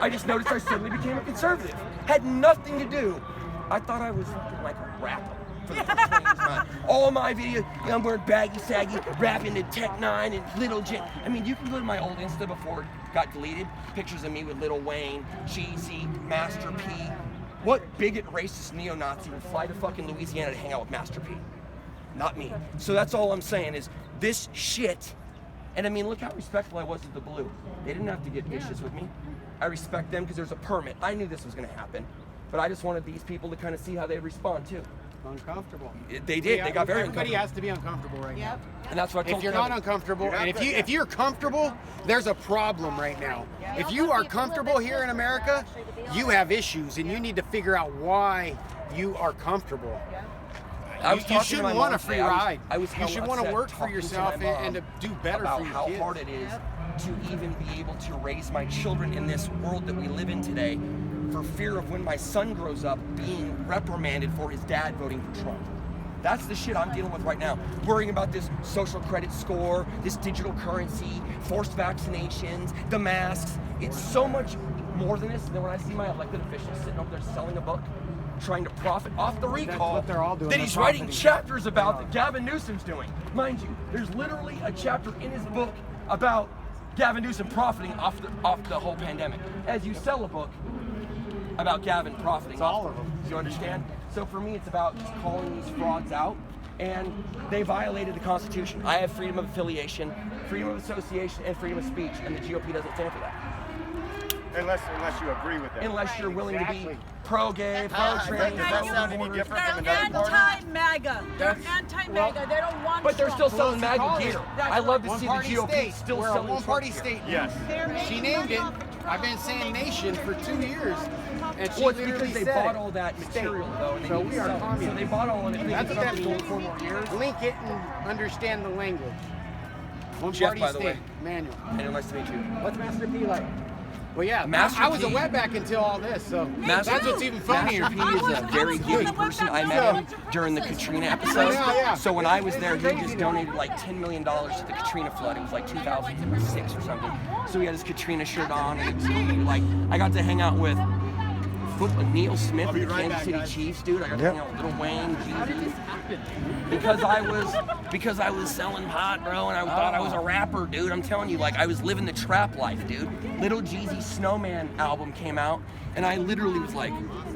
I just noticed I suddenly became a conservative. Had nothing to do. I thought I was like a rapper for the first 20 years of my life. All my videos, I'm wearing baggy, saggy, rapping to Tech 9 and Little J. I mean, you can go to my old Insta before it got deleted. Pictures of me with Lil Wayne, Jeezy, Master P. What bigot, racist, neo-Nazi would fly to fucking Louisiana to hang out with Master P? Not me. So that's all I'm saying is this shit. And I mean, look how respectful I was of the Blue. They didn't have to get vicious with me. I respect them because there's a permit. I knew this was going to happen, but I just wanted these people to kind of see how they'd respond too. Uncomfortable. They did. They got very uncomfortable. Everybody has to be uncomfortable right now. And that's what I told If you're not uncomfortable, and if you're comfortable, there's a problem right now. If you are comfortable here in America, you have issues, and you need to figure out why you are comfortable. You shouldn't want a free ride. You should want to work for yourself and to do better for your kids. How hard it is to even be able to raise my children in this world that we live in today, for fear of when my son grows up being reprimanded for his dad voting for Trump. That's the shit I'm dealing with right now. Worrying about this social credit score, this digital currency, forced vaccinations, the masks. It's so much more than this. Than when I see my elected officials sitting over there selling a book, trying to profit off the recall what they're all doing. that he's writing chapters about that Gavin Newsom's doing. Mind you, there's literally a chapter in his book about Gavin Newsom profiting off the whole pandemic. As you sell a book about Gavin profiting all of them. Do you understand? So for me, it's about just calling these frauds out, and they violated the Constitution. I have freedom of affiliation, freedom of association, and freedom of speech, and the GOP doesn't stand for that. Unless you agree with it. Unless you're willing to be pro-gay, pro-trans, Does that sound any different from They're another party? anti-MAGA. They're anti-MAGA. They don't want but they're still Trump. selling MAGA gear. I love to see the GOP still We're a selling one-party Trump state. Yes. She named it. I've been saying nation for 2 years. And she Well, it's literally because they said bought it. all that material, though, and they So need to we are sell it. communists. So they bought all of it. That's what that for means. 4 more years. Link it and understand the language. One Jeff, party by the state way. manual. Anyway, nice to meet you. What's Master P like? Well, yeah, Master I was a P- wetback until all this, so Master, that's what's even funnier. Master P is a very good person. I met him during the Katrina episode. Yeah. So when I was there, he just donated like $10 million to the Katrina flood. It was like 2006 or something. So he had his Katrina shirt on, and it was cool. Like, I got to hang out with Neil Smith of the Kansas City Chiefs, dude. I got to hang out with Lil Wayne, Jesus. Because I was selling pot, bro, and I thought I was a rapper, dude. I'm telling you, like, I was living the trap life, dude. Little Jeezy Snowman album came out, and I literally was like,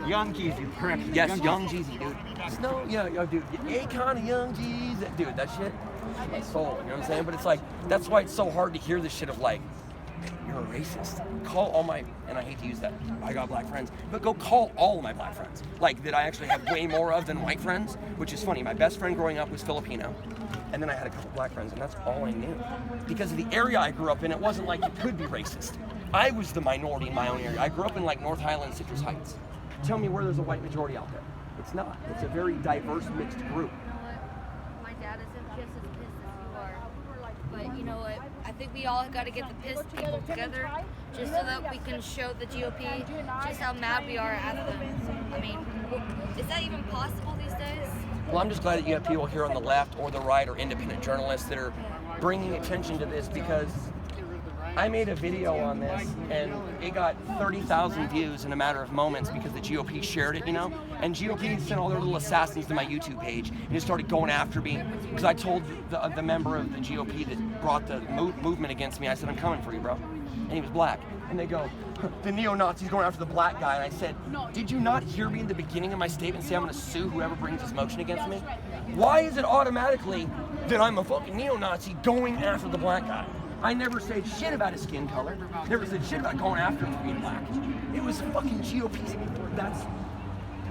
Young Jeezy, correct? yes, Young Jeezy, dude. Dude, Akon of Young Jeezy, dude, that shit, my soul, you know what I'm saying? But it's like, that's why it's so hard to hear this shit of like, you're a racist. Call all my, and I hate to use that, I got black friends, but go call all of my black friends. Like, that I actually have way more of than white friends, which is funny. My best friend growing up was Filipino, and then I had a couple black friends, and that's all I knew. Because of the area I grew up in, it wasn't like it could be racist. I was the minority in my own area. I grew up in like North Highland, Citrus Heights. Tell me where there's a white majority out there. It's not. It's a very diverse, mixed group. My dad isn't just as pissed as you are. But you know what? I think we all got to get the pissed people together just so that we can show the GOP just how mad we are at them. I mean, is that even possible these days? Well, I'm just glad that you have people here on the left or the right or independent journalists that are bringing attention to this, because I made a video on this and it got 30,000 views in a matter of moments because the GOP shared it, you know? And GOP sent all their little assassins to my YouTube page and just started going after me because I told the member of the GOP that brought the movement against me, I said, I'm coming for you, bro. And he was black. And they go, the neo-Nazis going after the black guy. And I said, did you not hear me in the beginning of my statement say I'm gonna sue whoever brings this motion against me? Why is it automatically that I'm a fucking neo-Nazi going after the black guy? I never said shit about his skin color. Never said shit about going after him for being black. It was fucking GOP. That's,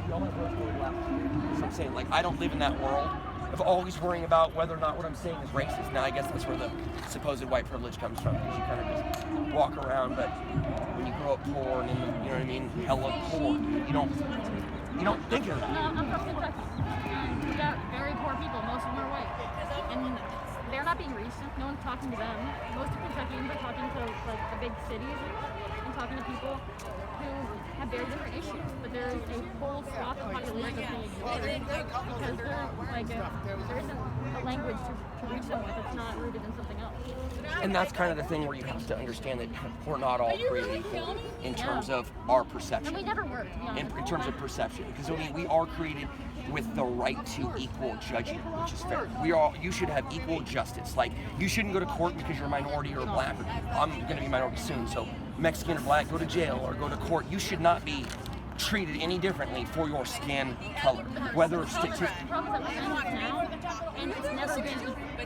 y'all might both go left. That's what I'm saying. Like, I don't live in that world of always worrying about whether or not what I'm saying is racist. Now, I guess that's where the supposed white privilege comes from, because you kind of just walk around, but when you grow up poor and in the, you know what I mean, hella poor, you don't think of that. I'm from Kentucky. We got very poor people. Most of them are white. And they're not being reached. No one's talking to them. Most of Kentuckians are talking to like the big cities. and talking to people who have very different issues, but there is a whole swath of population that's being ignored because there isn't a language to reach them with that's not rooted in something else. And that's kind of the thing where you have to understand that we're not all created equal in terms of our perception. And we never were, to be honest. In terms of perception, because I mean, we are created with the right to equal judgment, which is fair. You should have equal justice. Like, you shouldn't go to court because you're a minority or black. I'm going to be a minority soon, so Mexican or black, go to jail or go to court. You should not be treated any differently for your skin color, whether it's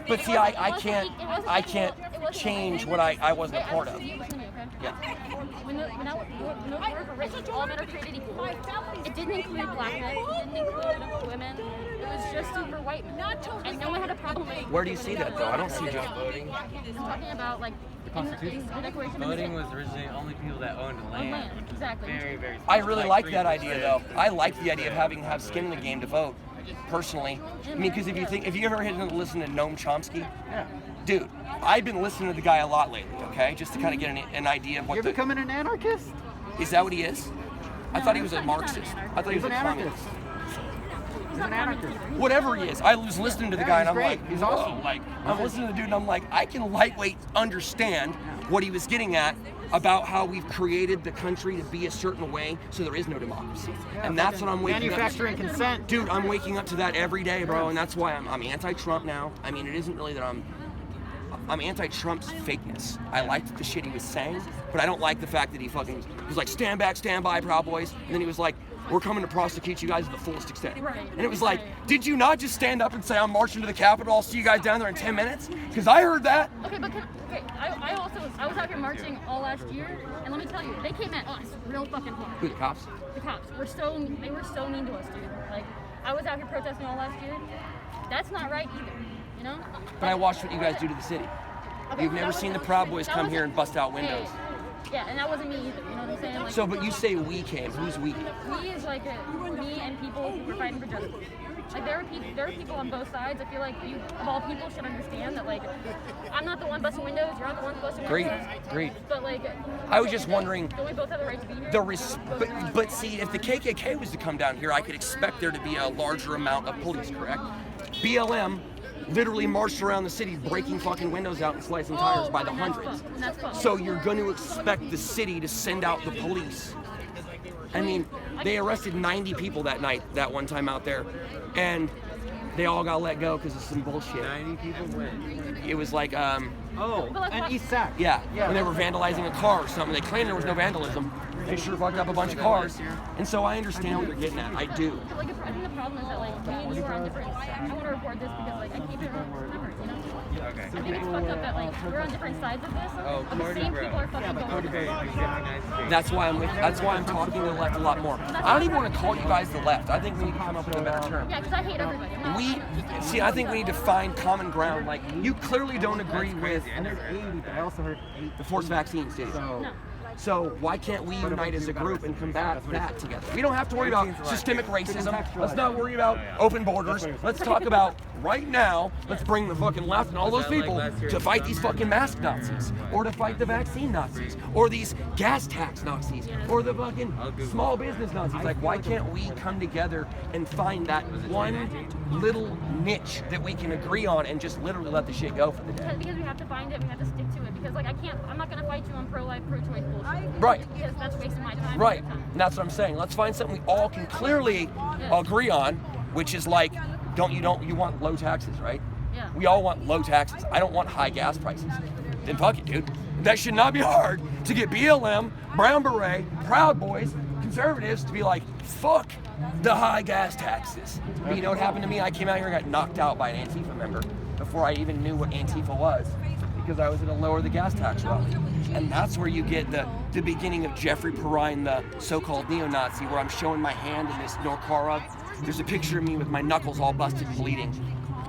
But see, I can't change what I wasn't a part of. Yeah. When those words were written, all men are created equal. It didn't include black men, it didn't include women. It was just super white men. And no one had a problem with it. Where do you see that though? I don't see just voting. I'm talking about like the Constitution. The Declaration of Voting Independence. was originally only people that owned land. Exactly. Very, very. I really like that idea though. I like the idea of having to have skin in the game to vote. Personally, I mean, because if you ever listen to Noam Chomsky, dude, I've been listening to the guy a lot lately. Okay, just to kind of get an idea of what You're becoming an anarchist? Is that what he is? I thought he was a Marxist. I thought he was a communist. He's an anarchist. Whatever he is, I was listening to the guy and I'm great. like, He's whoa, awesome. like I'm listening to the dude and I'm like, I can lightweight understand what he was getting at about how we've created the country to be a certain way so there is no democracy. And that's what I'm waking up to. Manufacturing consent. Dude, I'm waking up to that every day, bro, and that's why I'm anti-Trump now. I mean, it isn't really that I'm anti-Trump's fakeness. I liked the shit he was saying, but I don't like the fact that he was like, stand back, stand by, Proud Boys. And then he was like, we're coming to prosecute you guys to the fullest extent. Right. And it was like, did you not just stand up and say, I'm marching to the Capitol, I'll see you guys down there in 10 minutes? Because I heard that. Okay, but I was out here marching all last year, and let me tell you, they came at us real fucking hard. Who, the cops? The cops they were so mean to us, dude. Like, I was out here protesting all last year. That's not right either, you know? But I watched what you guys do to the city. Okay, You've never seen the Proud Boys come here and bust out windows. Yeah, and that wasn't me either, you know what I'm saying? Like, So, but you say we came. Who's we? we is like me and people who were fighting for justice. Like there are people on both sides. I feel like you, of all people, should understand that like I'm not the one busting windows. You're not the one busting windows. Great. But like I was just wondering. Don't we both have the right to be here? But see, if the KKK was to come down here, I could expect there to be a larger amount of police, correct? BLM literally marched around the city breaking fucking windows out and slicing tires by the hundreds. So you're going to expect the city to send out the police. I mean, they arrested 90 people that night, that one time out there, and they all got let go because of some bullshit. 90 people went. It was like, And East Sac. yeah, when they were vandalizing a car or something. They claimed there was no vandalism. They sure fucked up a bunch of cars. And so I understand what you're getting at. I do. Like I think the problem is that like me and you are on different. I want to report this because like I keep it remembered, you know. Okay. I think it's fucked up that like we're on different sides of this. Oh, but the same people are fucking going. That's why I'm talking to the left a lot more. I don't even want to call you guys the left. I think we need to come up with a better term. Yeah, because I hate everybody. I think we need to find common ground. Like, you clearly don't agree with I also heard the forced vaccines, do you? No. So why can't we unite as a group and combat that together? We don't have to worry about systemic racism. Let's not worry about open borders. Let's talk about right now, let's bring the fucking left and all those people to fight these fucking mask Nazis, or to fight the vaccine Nazis, or these gas tax Nazis, or the fucking small business Nazis. Like, why can't we come together and find that one little niche that we can agree on and just literally let the shit go for the day? Because we have to find it, we have to stick to it. Because like I'm not gonna fight you on pro-life, pro-choice bullshit. Right. Because that's wasting my time. Right, and that's what I'm saying. Let's find something we all can clearly agree on, which is like, you want low taxes, right? Yeah. We all want low taxes. I don't want high gas prices. Then fuck it, dude. That should not be hard to get BLM, Brown Beret, Proud Boys, conservatives to be like, fuck the high gas taxes. But you know what happened to me? I came out here and got knocked out by an Antifa member before I even knew what Antifa was, because I was at a lower the gas tax rally. And that's where you get the beginning of Jeffrey Perrine, the so-called neo-Nazi, where I'm showing my hand in this Norcara. There's a picture of me with my knuckles all busted and bleeding.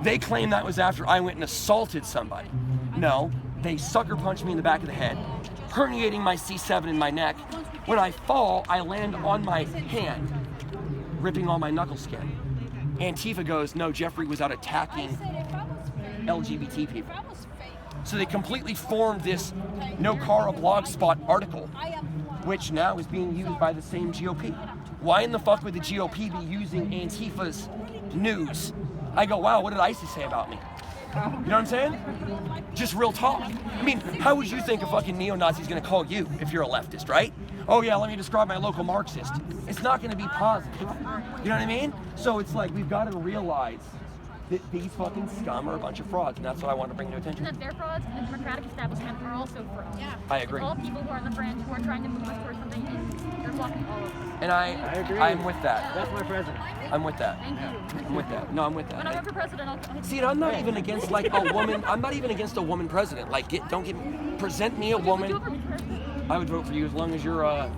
They claim that was after I went and assaulted somebody. No, they sucker punched me in the back of the head, herniating my C7 in my neck. When I fall, I land on my hand, ripping all my knuckle skin. Antifa goes, no, Jeffrey was out attacking LGBT people. So they completely formed this No Cara blogspot article which now is being used by the same GOP. Why in the fuck would the GOP be using Antifa's news? I go, wow, what did ISIS say about me? You know what I'm saying? Just real talk. I mean, how would you think a fucking neo-Nazi's gonna call you if you're a leftist, right? Oh yeah, let me describe my local Marxist. It's not gonna be positive. You know what I mean? So it's like, we've got to realize that these fucking scum are a bunch of frauds, and that's what I want to bring to attention. And that they're frauds, and the Democratic establishment are also frauds. Yeah. I agree. All people who are on the fringe, who are trying to move us towards something, they're blocking all of us. And I agree. I'm with that. That's my president. I'm with that. Thank you. I'm with that. No, I'm with When I that. run for president, I'll See, and I'm not even against like a woman. I'm not even against a woman president. Like, present me a woman. I would vote for you as long as you're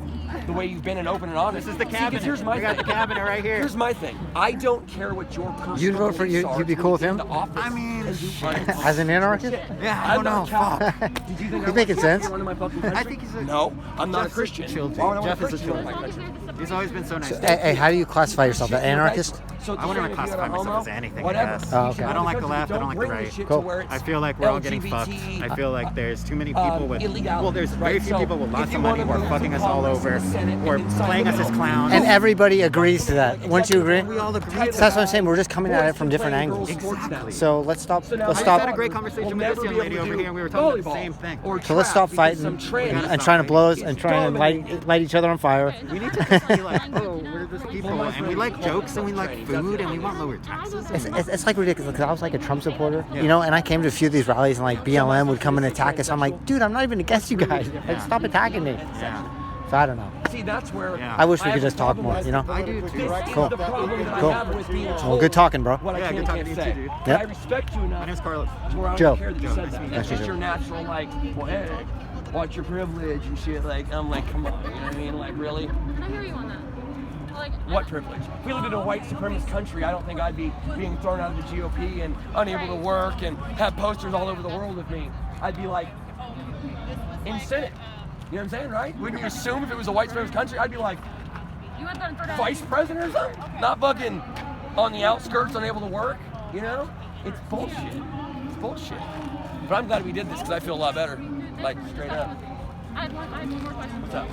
the way you've been and open and honest. This is the See, 'cause cabinet. here's my We got thing. the cabinet right here. Here's my thing. I don't care what your personal You'd vote for beliefs you- are you'd be to cool with get him? into office I mean, and do fun. As an anarchist? Yeah, I I'm don't know. not Catholic. Fuck. Did you think He's I making was sense. running my fucking country? I think he's a- No, I'm not a Jeff's a Christian. chill dude. Why would I want Jeff is a Christian chill in my dude. country? He's always been so nice. Hey, how do you classify yourself? An Shit, anarchist? So I wouldn't if you're classify a myself homo, as anything, I whatever. guess. Oh, You okay. should I don't like the have left, I Don't don't like the bring right. this shit to Cool. where it's I feel like we're all getting fucked. LGBT, I feel like there's too many people with illegality, well, there's very right? few So people with if lots you of money wanna who are move fucking to us all Congress over, and the Senate or and inside playing the us as middle. clowns. And everybody agrees to that. Wouldn't you agree? We all agree. So that's what I'm saying. We're just coming at it from different angles. Exactly. So let's stop. So now Let's I stop. just had a great conversation with this young lady over here, and we were talking about the same thing. So let's stop fighting and trying to blow us and trying to light each other on fire. We need to just be like, oh, we're just people, and we like jokes, and we like food, and we want lower taxes. It's like ridiculous because I was like a Trump supporter, you know, and I came to a few of these rallies and like BLM would come and attack us. I'm like, dude, I'm not even against you guys. Like, stop attacking me. Yeah. So I don't know. See, that's where I wish we have could a just talk problem more, with. you know? I do too. This Cool. is the problem that Cool. I have with being Well, told good talking, bro. what I Yeah, can good and talking can't to you say. too, dude. And Yep. I respect you enough My name's Carlos. to where I Joe. don't care that you Joe, said nice to that. meet That's you. just your natural, like, well, hey, watch your privilege and shit. Like, I'm like, come on, you know what I mean? Like, really? I hear you on that. Like, What privilege? If we lived in a white supremacist country, I don't think I'd be being thrown out of the GOP and unable to work and have posters all over the world of me. I'd be like in Senate. You know what I'm saying, right? Wouldn't you assume if it was a white supremacist country, I'd be like you went down for vice president or something? Not fucking on the outskirts, unable to work, you know? It's bullshit. It's bullshit. But I'm glad we did this because I feel a lot better. Like, straight up. I have one more question. What's up?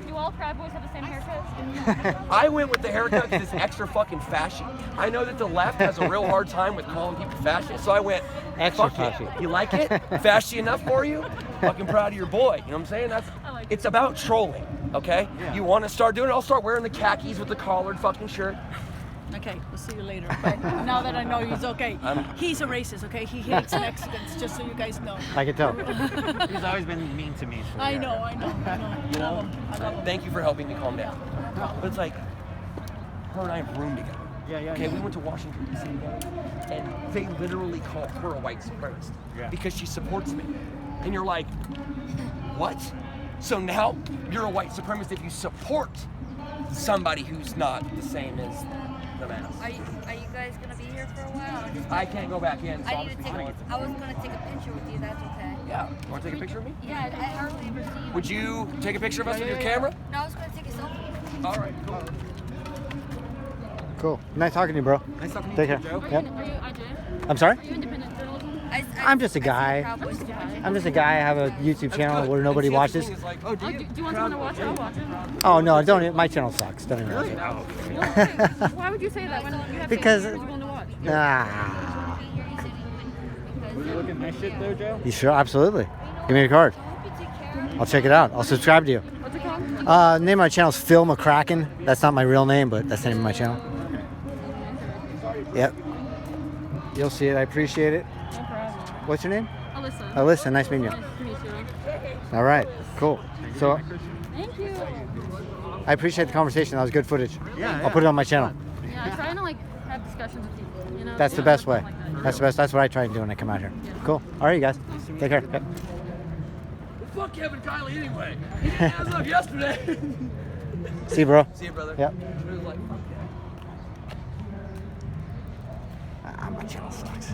Do all Proud Boys have the same haircut? I went with the haircut because it's extra fucking fashion. I know that the left has a real hard time with calling people fashion, so I went Extra fuck fashy. it. You like it? Fashy enough for you? Fucking proud of your boy. You know what I'm saying? It's about trolling, okay? Yeah. You want to start doing it? I'll start wearing the khakis with the collared fucking shirt. Okay, we'll see you later. But now that I know he's okay, he's a racist. Okay, he hates Mexicans. Just so you guys know. I can tell. He's always been mean to me. So I yeah. know. I love him. I love him. Thank you for helping me calm down. But it's like, her and I have roomed together. Yeah. Okay, we went to Washington, D.C. and they literally call her a white supremacist because she supports me. And you're like, what? So now you're a white supremacist if you support somebody who's not the same as the mass. Are you guys gonna be here for a while? Or just I can't go back in. So I I'll need to just be take. going. I was gonna take a picture with you. That's okay. Yeah. You want to take a picture of me? Yeah, I hardly ever see you. Would you take a picture of us with your camera? No, I was gonna take a selfie. All right, cool. Cool. Nice talking to you, bro. Nice talking to Take you, care. Joe. Are Yep. you IJ? I'm sorry? Are you independent journalism? I'm just a I see guy. Proud Boys too. I'm just a guy. I have a YouTube channel where nobody And see, the watches. thing is like, Oh, do Oh, you? do you want someone to watch it? I'll watch it. Oh no, don't. My channel sucks. Don't even watch it. Oh, Why would you say that when you have Because- people to watch? Ah. Was you looking at my shit though, Joe? You sure? Absolutely. Give me a card. I'll check it out. I'll subscribe to you. What's it called? Name of my channel is Phil McCracken. That's not my real name, but that's the name of my channel. Yep. You'll see it. I appreciate it. No problem. What's your name? Alyssa. Alyssa. Nice meeting you. Nice to meet you. All right. Cool. So Thank you. I appreciate the conversation. That was good footage. Yeah. I'll put it on my channel. Yeah, I try to like have discussions with people. You know. That's the Yeah, best way. something like that. That's the best. That's what I try and do when I come out here. Cool. All right, you guys. Take care. Yep. Fuck Kevin Kiley anyway. He didn't as of yesterday. See you, bro. See you, brother. Yep. It was like, fuck yeah. My channel sucks.